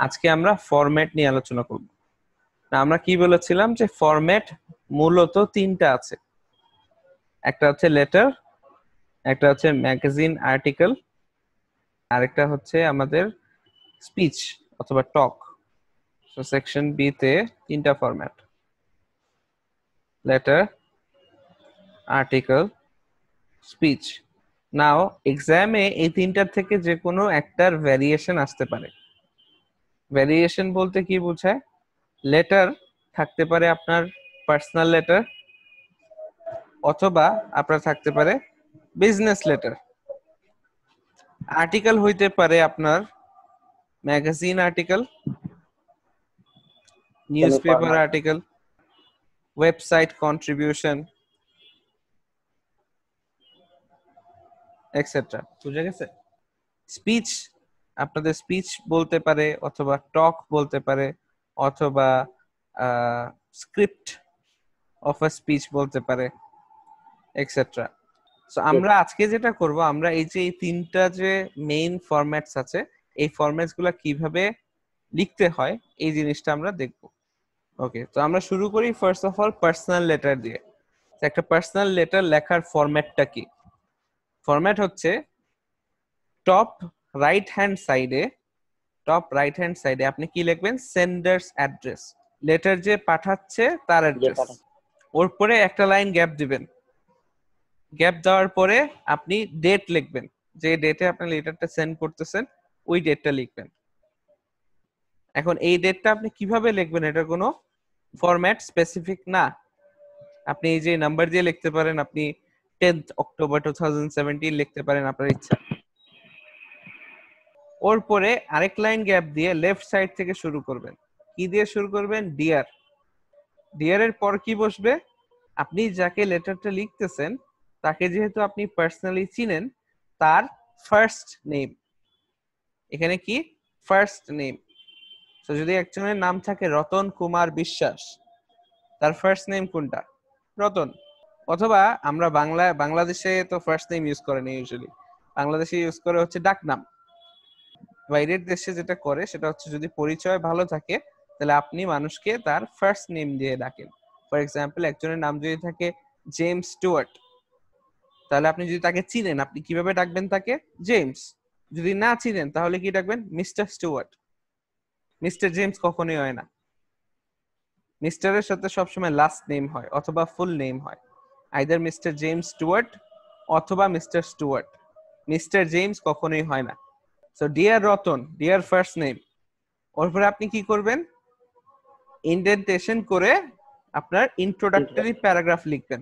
আজকে আমরা ফরম্যাট নিয়ে আলোচনা করব। আমরা কি বলেছিলাম যে ফরম্যাট মূলত তিনটা আছে, একটা হচ্ছে লেটার, একটা হচ্ছে ম্যাগাজিন আর্টিকেল, আরেকটা হচ্ছে আমাদের স্পিচ অথবা টক। সো সেকশন বি তে তিনটা ফরম্যাট, লেটার, আর্টিকেল, স্পিচ। নাও এক্সামে এই তিনটার থেকে যে কোনো একটার ভ্যারিয়েশন আসতে পারে। ভ্যারিয়েশন বলতে কি বোঝায়? লেটার থাকতে পারে আপনার পার্সোনাল লেটার, অথবা আপনার থাকতে পারে বিজনেস লেটার। আর্টিকেল হইতে পারে আপনার magazine article, newspaper article, website contribution, etcetera. বুঝা গেছে? স্পিচ আপনাদের স্পিচ বলতে পারে, অথবা টক বলতে পারে, অথবা স্ক্রিপ্ট অফ আ স্পিচ বলতে পারে, এক্সেট্রা। সো আমরা আজকে যেটা করব, আমরা এই যে এই তিনটা যে মেইন ফরম্যাটস আছে, এই ফরম্যাটস গুলা কিভাবে লিখতে হয় এই জিনিসটা আমরা দেখব। ওকে, তো আমরা শুরু করি first of all personal letter দিয়ে। একটা পার্সোনাল লেটার লেখার ফরম্যাটটা কি? ফরম্যাট হচ্ছে টপ রাইট হ্যান্ড সাইডে আপনি কি লিখবেন? সেন্ডারস অ্যাড্রেস, লেটার যে পাঠাচ্ছে তার অ্যাড্রেস। ওর পরে একটা লাইন গ্যাপ দিবেন। গ্যাপ দেওয়ার পরে আপনি ডেট লিখবেন, যে ডেটে আপনি লেটারটা সেন্ড করতেছেন ওই ডেটটা লিখবেন। এখন এই ডেটটা আপনি কিভাবে লিখবেন এটা কোনো ফরম্যাট স্পেসিফিক না। আপনি এই যে নাম্বার দিয়ে লিখতে পারেন, আপনি 10th অক্টোবর 2017 লিখতে পারেন, আপনার ইচ্ছা। ওর পরে আরেক লাইন গ্যাপ দিয়ে লেফট সাইড থেকে শুরু করবেন। কি দিয়ে শুরু করবেন? ডিয়ার। ডিয়ারের পর কি বসবে? আপনি যাকে লেটারটা লিখতেছেন তাকে যেহেতু আপনি পার্সোনালি চিনেন, তার ফার্স্ট নেম। এখানে কি? First name. তো যদি একজনের নাম থাকে রতন কুমার বিশ্বাস, তার ফার্স্ট নেম কোনটা? রতন। অথবা আমরা বাংলাদেশে তো ফার্স্ট নেম ইউজ করে না ইউজুয়ালি, বাংলাদেশে ইউজ করে হচ্ছে ডাকনাম। বাইরের দেশে যেটা করে সেটা হচ্ছে যদি পরিচয় ভালো থাকে তাহলে আপনি মানুষকে তার ফার্স্ট নেম দিয়ে ডাকেন। ফর এক্সাম্পল, একজনের নাম যদি থাকে জেমস স্টুয়ার্ট, তাহলে আপনি যদি তাকে চিনেন আপনি কিভাবে ডাকবেন? তাকে জেমস। যদি না চিনেন তাহলে কি ডাকবেন? Mister Stuart. মিস্টার জেমস কখনোই হয় না। মিস্টারের সাথে সবসময় লাস্ট নেম হয় অথবা ফুল নেম হয়, আইদার মিস্টার জেমস স্টুয়ার্ট অথবা মিস্টার স্টুয়ার্ট। মিস্টার জেমস কখনোই হয় না। So dear Ratan, dear first name. ওর পরে আপনি কি করবেন? ইন্ডেন্টেশন করে আপনার ইন্ট্রোডাক্টরি প্যারাগ্রাফ লিখবেন।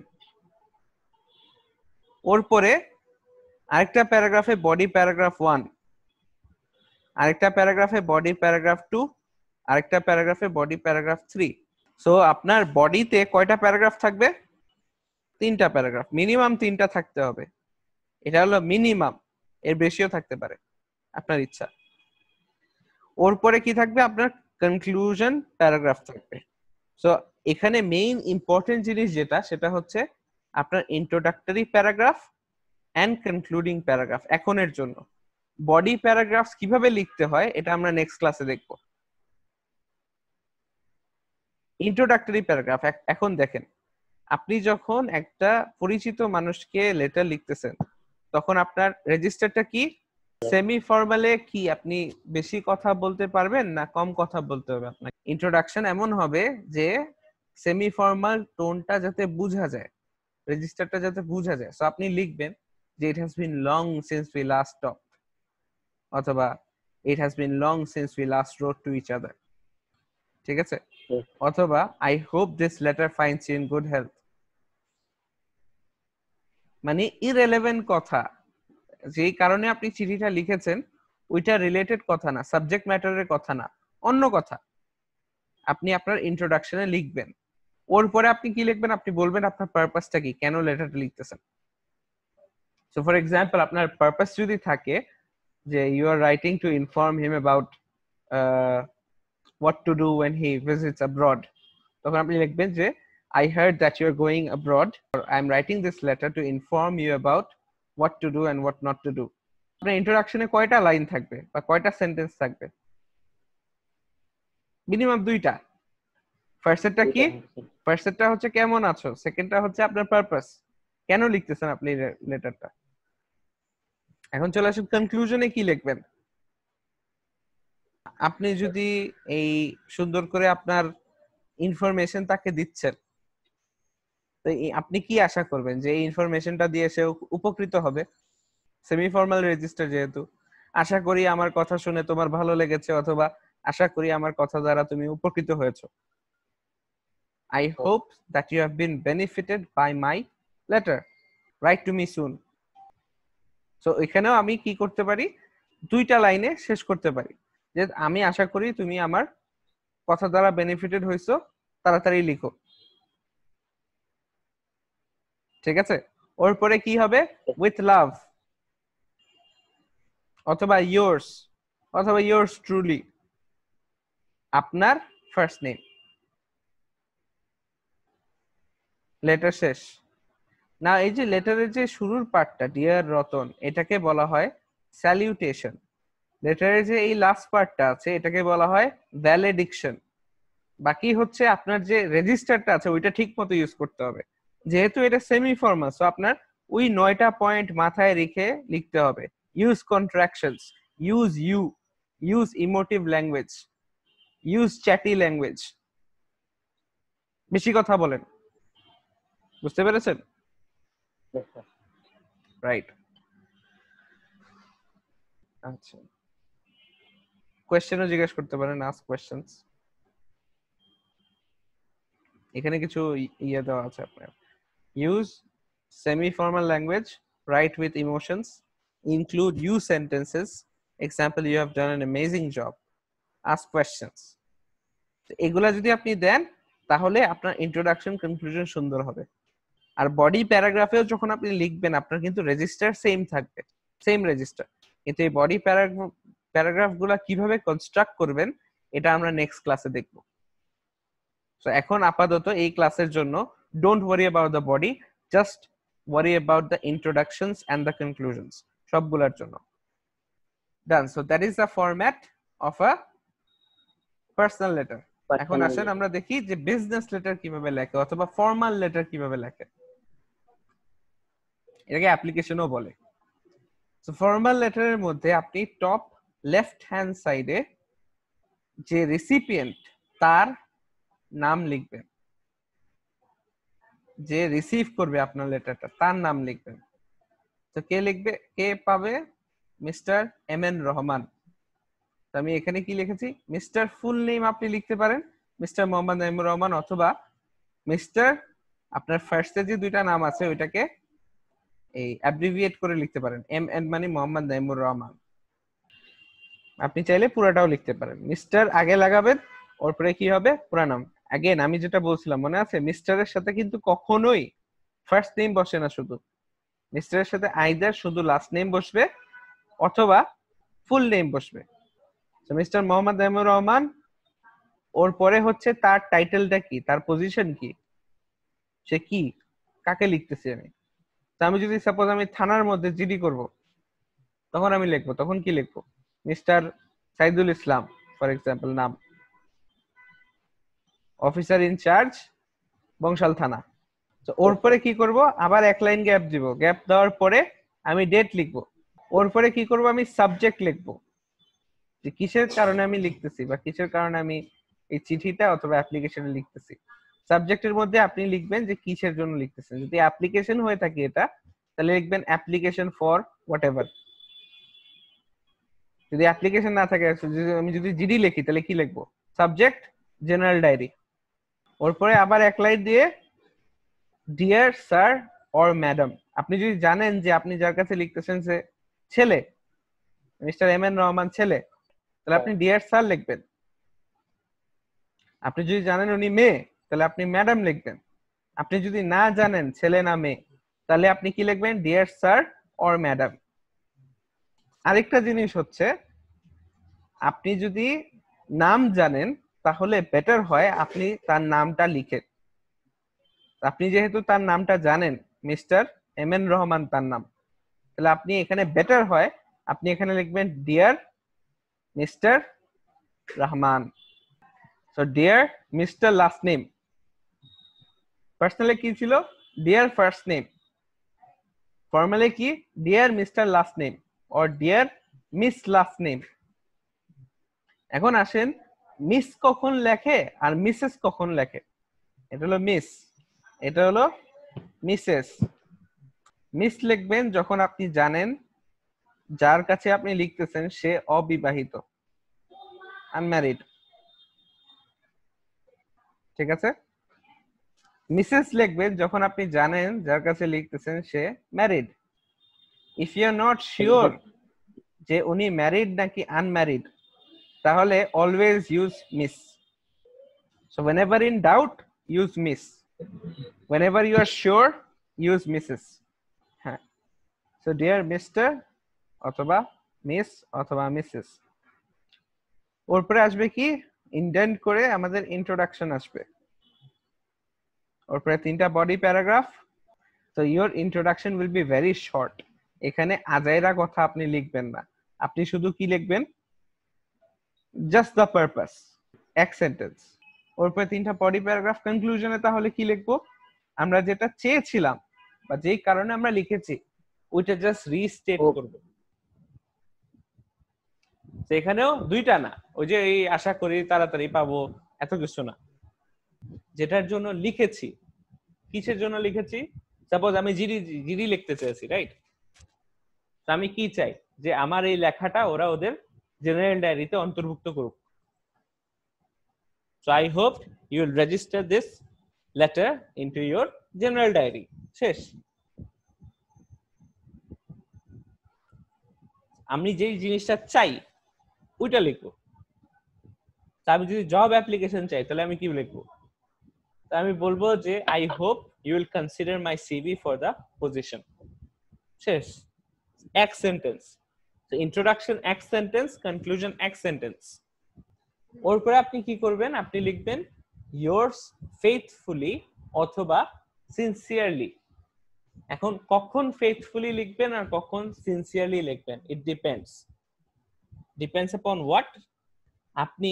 ওর পরে আরেকটা প্যারাগ্রাফে বডি প্যারাগ্রাফ 1, আরেকটা প্যারাগ্রাফে বডি প্যারাগ্রাফ 2, আরেকটা প্যারাগ্রাফে বডি প্যারাগ্রাফ 3। সো আপনার বডিতে কয়টা প্যারাগ্রাফ থাকবে? 3টা প্যারাগ্রাফ, মিনিমাম 3টা থাকতে হবে। এটা হলো মিনিমাম, এর বেশিও থাকতে পারে, আপনার ইচ্ছা। ওর পরে কি থাকবে? আপনার কনক্লুশন প্যারাগ্রাফ থাকবে। সো এখানে মেইন ইম্পর্টেন্ট জিনিস যেটা, সেটা হচ্ছে আপনার introductory paragraph and concluding paragraph. এখনের জন্য বডি প্যারাগ্রাফ কিভাবে লিখতে হয় এটা আমরা নেক্সট ক্লাসে দেখব। ইন্ট্রোডাক্টরি প্যারাগ্রাফ এখন দেখেন, আপনি যখন একটা পরিচিত মানুষকে লেটার লিখতেছেন তখন আপনার রেজিস্টারটা কি? সেমি ফর্মালে কি আপনি বেশি কথা বলতে পারবেন না কম কথা বলতে হবে আপনাকে? ইন্ট্রোডাকশন এমন হবে যে সেমি ফর্মাল টোনটা যাতে বোঝা যায়, রেজিস্টারটা যাতে বোঝা যায়। সো আপনি লিখবেন যে it has been long since we last talked, অথবা it has been long since we last wrote to each other. ঠিক আছে? অথবা I hope this letter finds you in good health. মানে ইররেলেভেন্ট কথা, যেই কারণে আপনি চিঠিটা লিখেছেন ওইটা রিলেটেড কথা না, সাবজেক্ট ম্যাটারের কথা না, অন্য কথা আপনি আপনার ইন্ট্রোডাকশনে লিখবেন। ওর পরে আপনি কি লিখবেন? আপনি বলবেন আপনার পারপাসটা কি, কেন লেটারটা লিখতেছেন। সো ফর এক্সাম্পল, আপনার পারপাস যদি থাকে যে you are writing to inform him about what to do when he visits abroad, তখন আপনি লিখবেন যে I heard that you are going abroad, or I am writing this letter to inform you about what to do and what not to do. আপনার ইন্ট্রোডাকশনে কয়টা line থাকবে বা কয়টা sentence থাকবে? মিনিমাম দুইটা। ফার্স্ট সেটটা কি? ফার্স্ট সেটটা হচ্ছে কেমন আছো, সেকেন্ডটা হচ্ছে আপনার পারপাস, কেন লিখতেছেন আপনি লেটারটা। এখন চলে আসুন কনক্লুশনে কি লিখবেন। আপনি যদি এই সুন্দর করে আপনার ইনফরমেশন তাকে দিচ্ছেন, তো আপনি কি আশা করবেন যে এই ইনফরমেশনটা দিয়ে সে উপকৃত হবে? সেমি ফর্মাল রেজিস্টার যেহেতু, আশা করি আমার কথা শুনে তোমার ভালো লেগেছে, অথবা আশা করি আমার কথা দ্বারা তুমি উপকৃত হয়েছো। I hope that you have been benefited by my letter. Write to me soon. So এখানেও আমি কি করতে পারি, দুইটা লাইনে শেষ করতে পারি যে আমি আশা করি তুমি আমার কথা দ্বারা বেনিফিটেড হইছো, তাড়াতাড়ি লিখো। ঠিক আছে, ওর পরে কি হবে? উইথ লাভ, অথবা yours, অথবা yours truly, আপনার ফার্স্ট নেম, লেটার শেষ। না, এই যে লেটারের যে শুরুর পার্টটা ডিয়ার রতন, এটাকে বলা হয় স্যালিউটেশন। লেটারের যে এই লাস্ট পার্টটা আছে এটাকে বলা হয় ভ্যালেডিকশন। বাকি হচ্ছে আপনার যে রেজিস্টারটা আছে ওইটা ঠিক মতো ইউজ করতে হবে। যেহেতু এটা সেমি ফর্মাল, সো আপনার ওই 9টা পয়েন্ট মাথায় রেখে লিখতে হবে। Use contractions, use you, use emotive language, use chatty language. বেশি কথা বলেন, বুঝতে পেরেছেন? রাইট। আচ্ছা, কোয়েশ্চেনও জিজ্ঞেস করতে পারেন, আস্ক কোয়েশ্চেনস। এখানে কিছু ইয়ে দেওয়া আছে আপনার। Use semi formal language, right with emotions, include you sentences, example you have done an amazing job, ask questions। এগুলা যদি আপনি দেন তাহলে আপনার ইন্ট্রোডাকশন কনক্লুশন সুন্দর হবে। আর বডি প্যারাগ্রাফেও যখন আপনি লিখবেন আপনার কিন্তু রেজিস্টার সেম থাকবে, সেম রেজিস্টার, কিন্তু এই বডি প্যারাগ্রাফ গুলা কিভাবে কনস্ট্রাক্ট করবেন এটা আমরা নেক্সট ক্লাসে দেখব। সো এখন আপাতত এই ক্লাসের জন্য don't worry about the body, just worry about the introductions and the conclusions, সবগুলোর জন্য। Done. So that is the format of a personal letter. এখন আসেন আমরা দেখি যে বিজনেস লেটার কিভাবে লেখে, অথবা ফর্মাল লেটার কিভাবে লেখে। এটাকে অ্যাপ্লিকেশনও বলে। সো ফর্মাল লেটারের মধ্যে আপনি টপ লেফট হ্যান্ড সাইডে যে রিসিপিয়েন্ট তার নাম লিখবেন, যে রিসিভ করবে আপনার লেটারটা তার নাম লিখবেন। তো কে লিখবে, কে পাবে? Mister M N Rahman. তো আমি এখানে কি লিখেছি, মিস্টার ফুল নেম আপনি লিখতে পারেন মিস্টার মোহাম্মদ নাইমুর রহমান, অথবা মিস্টার আপনার ফার্স্টে যে দুইটা নাম আছে ওইটাকে এই অ্যাব্রিভিয়েট করে লিখতে পারেন, এম এন মানে মোহাম্মদ নাইমুর রহমান। আপনি চাইলে পুরাটাও লিখতে পারেন। মিস্টার আগে লাগাবেন, ওর পরে কি হবে, পুরা নাম। अगेन আমি যেটা বলছিলাম মনে আছে, মিস্টারের সাথে কিন্তু কখনোই ফার্স্ট নেম বসে না, শুধু মিস্টারের সাথে আইদার শুধু লাস্ট নেম বসবে অথবা ফুল নেম বসবে। তো মিস্টার মোহাম্মদ নাইমুর রহমান, ওর পরে হচ্ছে তার টাইটেলটা কি, তার পজিশন কি, সে কি, কাকে লিখতেছি আমি। তো আমি যদি সাপোজ আমি থানার মধ্যে জিডি করব, তখন আমি লিখবো, তখন কি লিখবো, mister Saidul Islam for example নাম, অফিসার ইনচার্জ বংশাল থানা। তো ওর পরে কি করব, আবার এক লাইন গ্যাপ দিব, গ্যাপ দেওয়ার পরে আমি ডেট লিখবো। ওর পরে কি করব, আমি সাবজেক্ট লিখবো, যে কিসের কারণে আমি লিখতেছি বা কিসের কারণে আমি এই চিঠিটা অথবা অ্যাপ্লিকেশনে লিখতেছি। সাবজেক্টের মধ্যে আপনি লিখবেন যে কিসের জন্য লিখতেছেন। যদি অ্যাপ্লিকেশন হয়ে থাকে এটা, তাহলে লিখবেন অ্যাপ্লিকেশন ফর হোয়াটএভার। যদি অ্যাপ্লিকেশন না থাকে, আমি যদি জিডি লিখি তাহলে কি লিখবো, সাবজেক্ট জেনারেল ডায়েরি। ওর পরে আবার এক লাইন দিয়ে ডিয়ার স্যার অর ম্যাডাম। আপনি যদি জানেন যে আপনি যার কাছে লিখতেছেন সে ছেলে, মিস্টার এম এন রহমান ছেলে, তাহলে আপনি ডিয়ার স্যার লিখবেন। আপনি যদি জানেন উনি মেয়ে, তাহলে আপনি ম্যাডাম লিখবেন। আপনি যদি না জানেন ছেলে না মেয়ে, তাহলে আপনি কি লিখবেন, ডিয়ার স্যার অর ম্যাডাম। আরেকটা জিনিস হচ্ছে, আপনি যদি নাম জানেন তাহলে বেটার হয় আপনি তার নামটা লিখেন। আপনি যেহেতু তার নামটা জানেন, মিস্টার এম এন রহমান তার নাম, তাহলে আপনি এখানে বেটার হয় আপনি এখানে লিখবেন dear mister Rahman. So dear mister last name, personally কি ছিল ডিয়ার ফার্স্ট নেম, ফর্মালি কি dear mister last name or dear miss last name. এখন আসেন মিস কখন লেখে আর মিসেস কখন লেখে। এটা হলো মিস, এটা হলো মিসেস। মিস লিখবেন যখন আপনি জানেন যার কাছে আপনি লিখতেছেন সে অবিবাহিত, আনম্যারিড, ঠিক আছে। মিসেস লিখবেন যখন আপনি জানেন যার কাছে লিখতেছেন সে married. If you are not sure যে উনি ম্যারিড নাকি আনম্যারিড, তাহলে always use miss. So whenever in doubt use miss, whenever you are sure use mrs। হ্যাঁ, সো ডিয়ার মিস্টার অথবা মিস অথবা মিসেস। ওর পরে আসবে কি ইন্ডেন্ট করে আমাদের ইন্ট্রোডাকশন আসবে। ওর পরে 3টা বডি প্যারাগ্রাফ। তো your introduction will be very short. এখানে আজাইরা কথা আপনি লিখবেন না, আপনি শুধু কি লিখবেন জাস্ট দ্য পারপাস, এক সেন্টেন্স। ওর পরে 3টা বডি প্যারাগ্রাফ। কনক্লুশনে তাহলে কি লিখবো, আমরা যেটা চেয়েছিলাম বা যেই কারণে আমরা লিখেছি ওইটা জাস্ট রিস্টেট করব। সেখানেও 2টা না, ওই যে এই আশা করি তাড়াতাড়ি পাবো এত কিছু না, যেটার জন্য লিখেছি, কিসের জন্য লিখেছি। সাপোজ আমি জিডি জিডি লিখতে চেয়েছি, রাইট। তো আমি কি চাই যে আমার এই লেখাটা ওরা ওদের জেনারেল ডায়েরিতে অন্তর্ভুক্ত করুক। So I hope you will register this letter into your general diary. শেষ। আমি যেই জিনিসটা চাই ওইটা লিখবো। আমি যদি জব অ্যাপ্লিকেশন চাই তাহলে আমি কি লিখবো, তা আমি বলবো যে I hope you will consider my CV for the position। শেষ, এক সেন্টেন্স। তো ইন্ট্রোডাকশন এক সেন্টেন্স, কনক্লুশন এক সেন্টেন্স। ওর পরে আপনি কি করবেন, আপনি লিখবেন yours faithfully অথবা sincerely। এখন কখন faithfully লিখবেন আর কখন sincerely লিখবেন, it depends upon what আপনি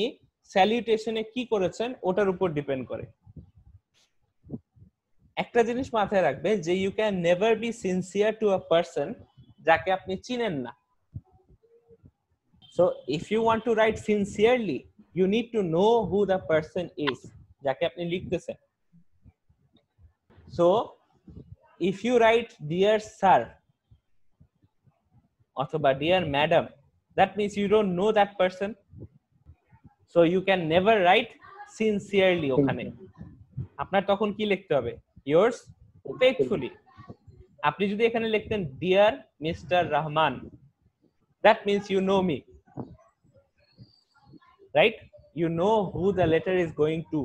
স্যালুটেশনে কি করেছেন ওটার উপর ডিপেন্ড করে। একটা জিনিস মাথায় রাখবেন যে you can never be sincere to a person যাকে আপনি চিনেন না। So if you want to write sincerely, you need to know who the person is যাকে আপনি লিখতেছেন। So if you write dear sir অথবা dear madam, that means you don't know that person, so you can never write sincerely ওখানে। আপনার তখন কি লিখতে হবে, yours faithfully। আপনি যদি এখানে লিখতেন dear Mr. Rahman, that means you know me, right? You know who the letter is going to,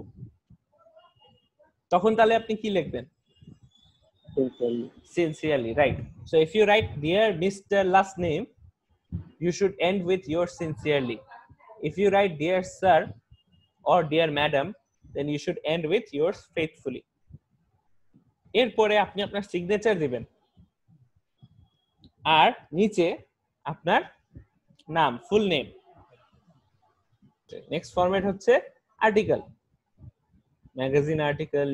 তখন তাহলে আপনি কি লিখবেন sincerely, right? So if you write dear Mr. last name, you should end with yours sincerely. If you write dear sir or dear madam, then you should end with yours faithfully। এরপরে আপনি আপনার signature দিবেন আর নিচে আপনার নাম, full name. Next format হচ্ছে article, magazine article,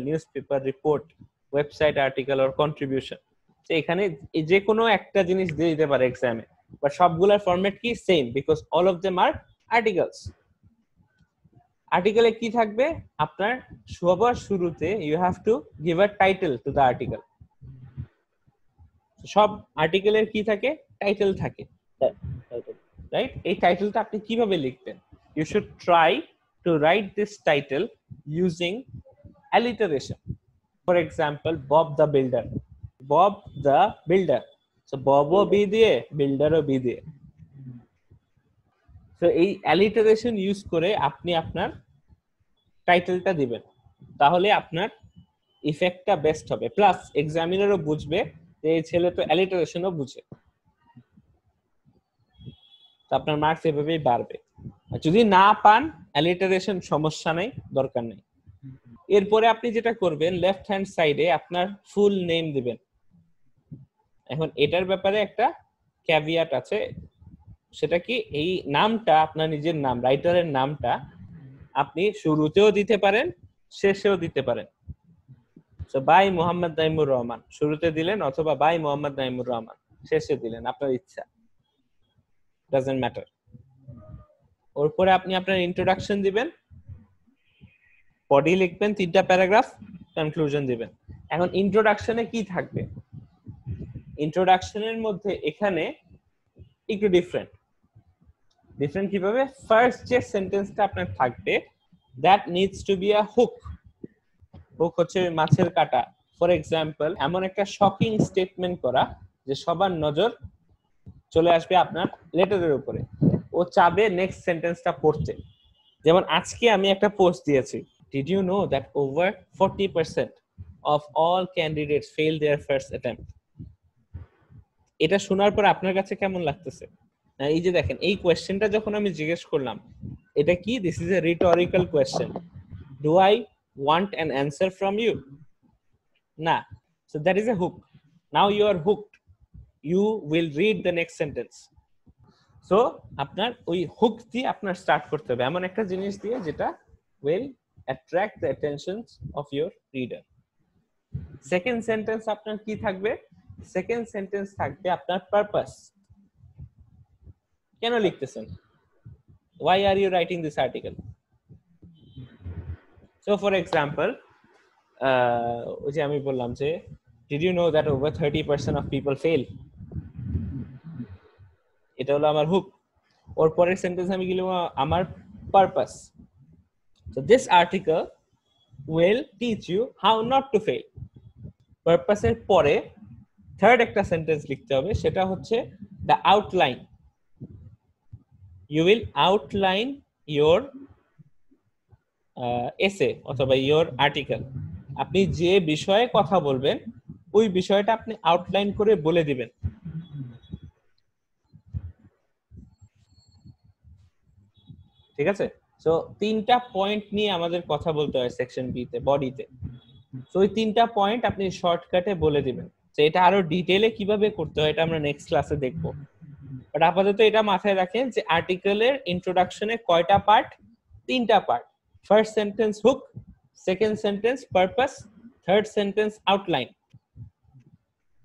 newspaper report, website article or contribution. এখানে যে কোনো একটা জিনিস দিয়ে দিতে পারে এক্সামে, বাট সবগুলোর ফরম্যাট কি same, because all of them are articles. আর্টিকেলে কি থাকবে, আপনার সবার শুরুতে you have to give a title to the article. সব আর্টিকেলের কি থাকে, টাইটেল থাকে, রাইট? এই টাইটেলটা আপনি কিভাবে লিখতেন, you should try to write this title using alliteration. For example, Bob the Builder, Bob the Builder, so Bob ও বি দিয়ে, বিল্ডার ও বি দিয়ে। তো এই alliteration ইউজ করে আপনি আপনার টাইটেলটা দিবেন, তাহলে আপনার ইফেক্টটা বেস্ট হবে। প্লাস এক্সামিনারও বুঝবে যে এই ছেলে তো alliterationও বুঝে, তো আপনার মার্কস এভাবেই বাড়বে। যদি না পান alliteration সমস্যা নাই, দরকার নেই। এরপরে আপনি যেটা করবেন, লেফট হ্যান্ড সাইডে আপনার ফুল নেম দিবেন। এখন এটার ব্যাপারে একটা ক্যাভিয়াট আছে, সেটা কি, এই নামটা আপনার নিজের নাম, রাইটারের নামটা আপনি শুরুতেও দিতে পারেন, শেষেও দিতে পারেন। সো বাই মোহাম্মদ নাইমুর রহমান শুরুতে দিলেন, অথবা বাই মোহাম্মদ নাইমুর রহমান শেষে দিলেন, আপনার ইচ্ছা, ডাজন্ট ম্যাটার। ওর পরে আপনি আপনার ইন্ট্রোডাকশন দিবেন, বডি লিখবেন 3টা প্যারাগ্রাফ, কনক্লুশন দিবেন। এখন ইন্ট্রোডাকশনে কি থাকবে? ইন্ট্রোডাকশনের মধ্যে এখানে একটু ডিফারেন্ট কিভাবে? ফার্স্ট যে সেন্টেন্সটা আপনার থাকবে, that needs to be a hook. Hook হচ্ছে মাছের কাঁটা। ফর এক্সাম্পল, এমন একটা শকিং স্টেটমেন্ট করা যে সবার নজর চলে আসবে আপনার লেটারের উপরে, ও চাবে নেক্সট সেন্টেন্সটা পড়তে। যেমন আজকে আমি একটা পোস্ট দিয়েছি, did you know that over 40% of all candidates fail their first attempt? এটা শোনার পর আপনার কাছে কেমন লাগতেছে? এই যে দেখেন, এই কোয়েশ্চেনটা যখন আমি জিজ্ঞেস করলাম, এটা কি? This is a rhetorical question. Do I want an answer from you? না। So that is a hook. Now you are hooked. You will read the next sentence. So আপনার ওই হুক দিয়ে আপনার স্টার্ট করতে হবে, এমন একটা জিনিস দিয়ে যেটা will attract the attention of your reader. Second sentence আপনার কি থাকবে? সেকেন্ড সেন্টেন্স থাকবে আপনার পারপাস। কেন লিখতেছেন? Why are you writing this article? So for example, ওই যে আমি বললাম যে did you know that over 30% of people fail? এটা হলো আমার হুক। ওর পরের সেন্টেন্স আমি লিখলাম আমার purpose. So this article will teach you how not to fail. পারপাসের পরে থার্ড একটা সেন্টেন্স লিখতে হবে, সেটা হচ্ছে the outline. You will outline your essay অথবা your article. আপনি যে বিষয়ে কথা বলবেন ওই বিষয়টা আপনি আউটলাইন করে বলে দিবেন। ঠিক আছে? সো 3টা পয়েন্ট নিয়ে আমাদের কথা বলতে হয় সেকশন বি তে, বডিতে। সো ওই 3টা পয়েন্ট আপনি শর্টকাটে বলে দিবেন। তো এটা আরো ডিটেইলে কিভাবে করতে হয় এটা আমরা নেক্সট ক্লাসে দেখব। বাট আপাতত এটা মাথায় রাখেন যে আর্টিকেলের ইন্ট্রোডাকশনে কয়টা পার্ট? 3টা part. First sentence hook, second sentence purpose, third sentence outline.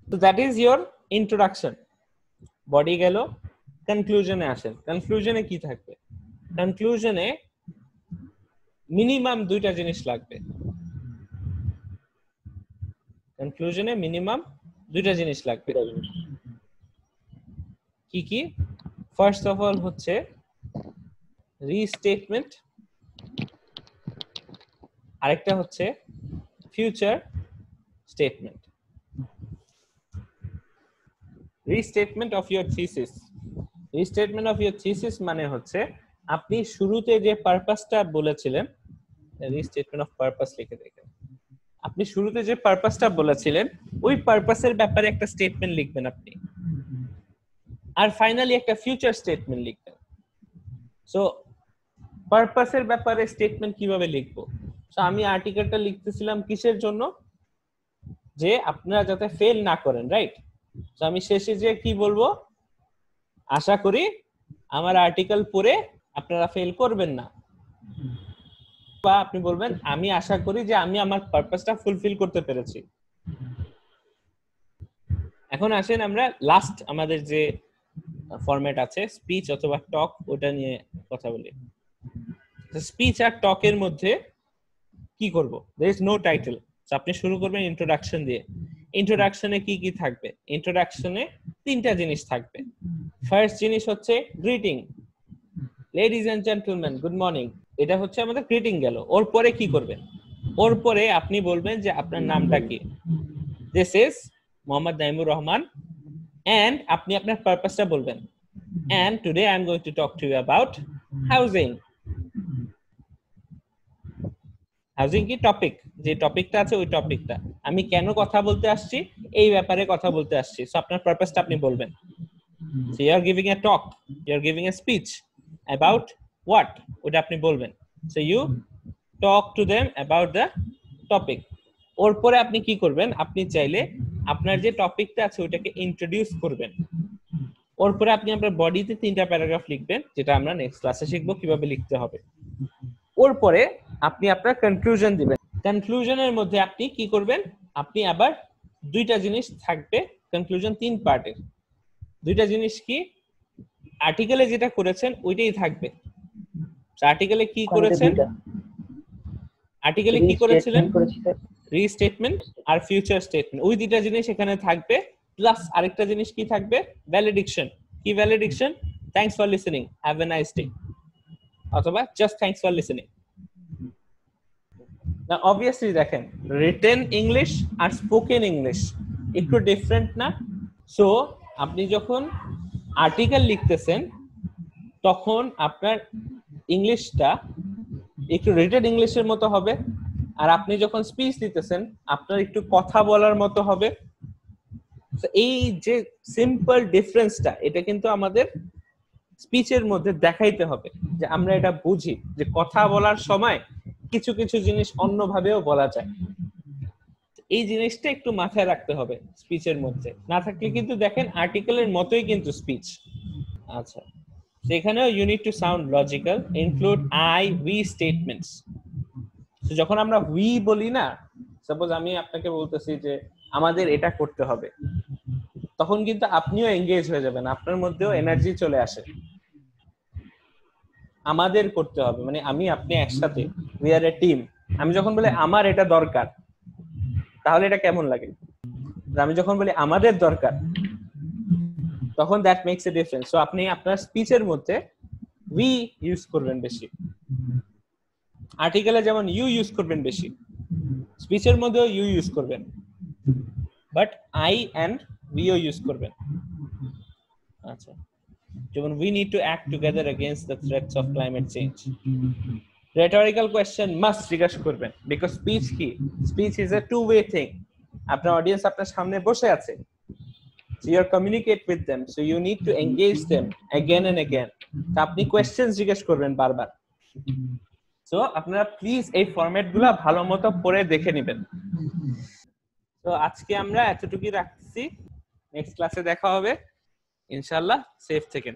তো that is your introduction. Body গেল, কনক্লুশনে আসেন। কনক্লুশনে কি থাকবে? কনক্লুশনে মিনিমাম 2টা জিনিস লাগবে। কনক্লুশনে মিনিমাম 2টা জিনিস লাগবে। কি কি? ফার্স্ট অফ অল হচ্ছে রিস্টেটমেন্ট, আরেকটা হচ্ছে future statement. Restatement of your thesis. Restatement of your thesis মানে হচ্ছে আপনি শুরুতে যে পারপাসটা বলেছিলেন, রিস্টেটমেন্ট অফ পারপাস লিখে দেখেন, আপনি শুরুতে যে পারপাসটা বলেছিলেন ওই পারপাসের ব্যাপারে একটা স্টেটমেন্ট লিখবেন আপনি, আর ফাইনালি একটা ফিউচার স্টেটমেন্ট লিখবেন। সো পারপাসের ব্যাপারে স্টেটমেন্ট কিভাবে লিখবো? সো আমি আর্টিকেলটা লিখতেছিলাম কিসের জন্য? যে আপনারা যাতে ফেল না করেন, রাইট? তো আমি শেষে যে কি বলবো? আশা করি আমার আর্টিকেল পড়ে আপনারা ফেল করবেন না, বা আপনি বলবেন আমি আশা করি যে আমি আমার পারপাসটা ফুলফিল করতে পেরেছি। এখন আসেন আমরা লাস্ট আমাদের যে ফরম্যাট আছে স্পিচ অথবা টক, ওটা নিয়ে কথা বলি। স্পিচ আর টকের মধ্যে কি করব? there is no title. আপনি শুরু করবেন ইন্ট্রোডাকশন দিয়ে। ইন্ট্রোডাকশনে কি কি থাকবে? ইন্ট্রোডাকশনে 3টা জিনিস থাকবে। ফার্স্ট জিনিস হচ্ছে greeting, ladies and gentleman good morning, এটা হচ্ছে আমাদের গ্রিটিং গেল। ওর পরে কি করবেন? ওর পরে আপনি বলবেন যে আপনার নামটা কি, this is Mohammad Naimur Rahman, and আপনি আপনার পারপাসটা বলবেন, and today I am going to talk to you about housing. Housing কি টপিক, যে টপিকটা আছে ওই টপিকটা, আমি কেন কথা বলতে আসছি এই ব্যাপারে কথা বলতে আসছি। সো আপনার পারপাসটা আপনি বলবেন। So you are giving a talk, you are giving a speech about what, ওটা আপনি বলবেন। So you talk to them about the topic. ওর পরে আপনি কি করবেন? আপনি চাইলে আপনার যে টপিকটা আছে ওটাকে ইন্ট্রোডিউস করবেন। ওর পরে আপনি আপনার বডিতে 3টা প্যারাগ্রাফ লিখবেন, যেটা আমরা নেক্সট ক্লাসে শিখবো কিভাবে লিখতে হবে। ওর পরে আপনি আপনার কনক্লুশন দিবেন। কনক্লুশনের মধ্যে আপনি কি করবেন, আপনি আবার দুইটা জিনিস থাকবে কনক্লুশন 3 পার্টের। দুইটা জিনিস কি, আর্টিকেলে যেটা করেছেন ওইটাই থাকবে। আর্টিকেলে কি করেছেন, আর্টিকেলে কি করেছিলেন, রিস্টেটমেন্ট আর ফিউচার স্টেটমেন্ট, ওই দুইটা জিনিস এখানে থাকবে। প্লাস আরেকটা জিনিস কি থাকবে, ভ্যালিডিকশন। কি ভ্যালিডিকশন, thanks for listening, have a nice day, অথবা জাস্ট থ্যাঙ্কস ফর লিসেনিং। না অবভিয়াসলি দেখেন রিটেন ইংলিশ আর স্পোকেন ইংলিশ একটু ডিফারেন্ট না? সো আপনি যখন আর্টিকেল লিখতেছেন তখন আপনার ইংলিশটা একটু রিটেন ইংলিশের মতো হবে, আর আপনি যখন স্পিচ দিতেছেন আপনার একটু কথা বলার মতো হবে। এই যে সিম্পল ডিফারেন্সটা, এটা কিন্তু আমাদের স্পিচের মধ্যে দেখাইতে হবে যে আমরা এটা বুঝি যে কথা বলার সময় কিছু কিছু জিনিস অন্যভাবেও বলা যায়। এই জিনিসটা একটু মাথায় রাখতে হবে স্পিচের মধ্যে, না থাকলে কিন্তু দেখেন আর্টিকেলের মতোই কিন্তু স্পিচ। আচ্ছা, সেখানেও you need to sound logical, include I we statements. তো যখন আমরা উই বলি না, সাপোজ আমি আপনাকে বলতেছি যে আমাদের এটা করতে হবে, তখন কিন্তু আপনিও এঙ্গেজ হয়ে যাবেন, আপনার মধ্যেও এনার্জি চলে আসে। আমাদের করতে হবে মানে আমি আপনি একসাথে, উই আর এ টিম। আমি যখন বলি আমার এটা দরকার, তাহলে এটা কেমন লাগে? আমি যখন বলি আমাদের দরকার, তখন that makes a difference. So আপনি আপনার স্পিচের মধ্যে উই ইউজ করবেন বেশি, আর্টিকেলে যেমন ইউ ইউজ করবেন বেশি, স্পিচের মধ্যেও ইউ ইউজ করবেন, বাট আই এন্ড উইও ইউজ করবেন। আচ্ছা, যেমন we need to act together against the threats of climate change. Rhetorical question must জিজ্ঞাসা করবেন, because speech কি, speech is a two-way thing. আপনার অডিয়েন্স আপনার সামনে বসে আছে, so you communicate with them, so you need to engage them again and again. তো আপনি কোয়েশ্চেন জিজ্ঞেস করবেন বারবার। সো আপনারা প্লিজ এই ফরম্যাট গুলা ভালো মতো পড়ে দেখে নেবেন। তো আজকে আমরা এতটুকুই রাখছি, নেক্সট ক্লাসে দেখা হবে ইনশাআল্লাহ। সেফ থাকেন।